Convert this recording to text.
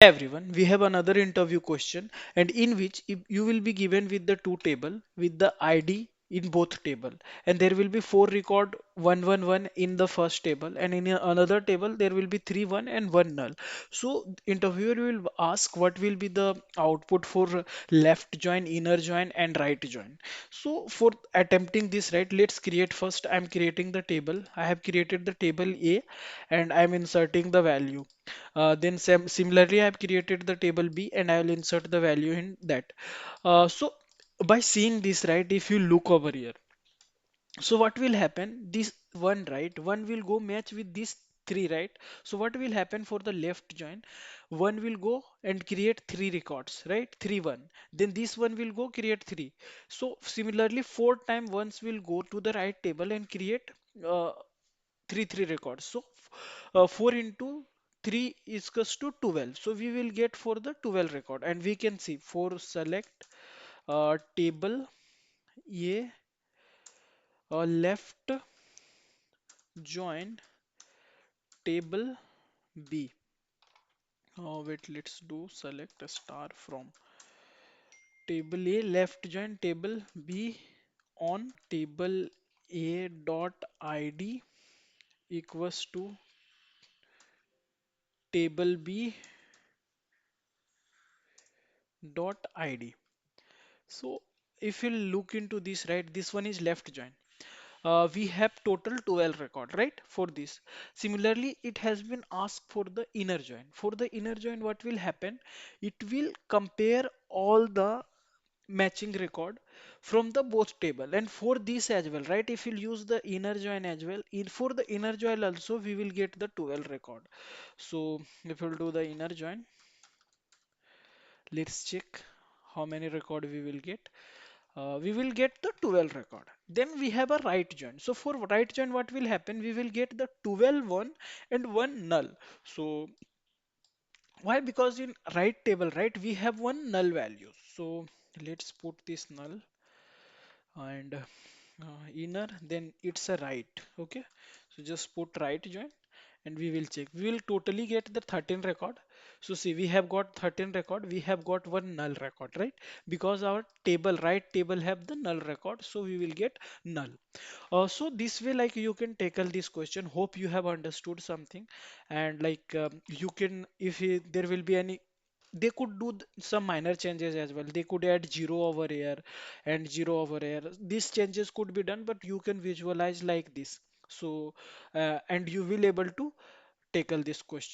Everyone, we have another interview question, and in which if you will be given with the two table with the ID in both table, and there will be four record 111 in the first table, and in another table there will be three one and one null. So interviewer will ask what will be the output for left join, inner join, and right join. So for attempting this, right, let's create first. I'm creating the table. I have created the table A, and I'm inserting the value. Then similarly, I have created the table B and I will insert the value in that. So by seeing this, right, if you look over here, so what will happen? This one, right, one will go match with this three, right? So what will happen for the left join? One will go and create three records, right? Three one. Then this one will go create three. So similarly, four time ones will go to the right table and create uh, three records. So 4 into 3 is equals to 12. So we will get for the 12 record, and we can see for select table A, left join table B. Wait, let's do select a star from table A, left join table B on table A dot ID equals to table B dot ID. So if you look into this, right, this one is left join. We have total 12 record, right, for this. Similarly, it has been asked for the inner join. For the inner join, what will happen? It will compare all the matching record from the both table. And for this as well, right, if you use the inner join as well, for the inner join also, we will get the 12 record. So if we'll do the inner join, let's check how many record we will get. We will get the 12 record. Then we have a right join. So for right join, what will happen? We will get the 12 one and one null. So why? Because in right table, right, we have one null value. So let's put this null and inner, then it's a right. Okay. So just put right join and we will check. We will totally get the 13 record. So see, we have got 13 record. We have got one null record, right? Because our table, right table have the null record. So we will get null. So this way, like you can tackle this question. Hope you have understood something, and like you can, if there will be any, they could do some minor changes as well. They could add zero over here and zero over here. These changes could be done, but you can visualize like this. So and you will able to tackle this question.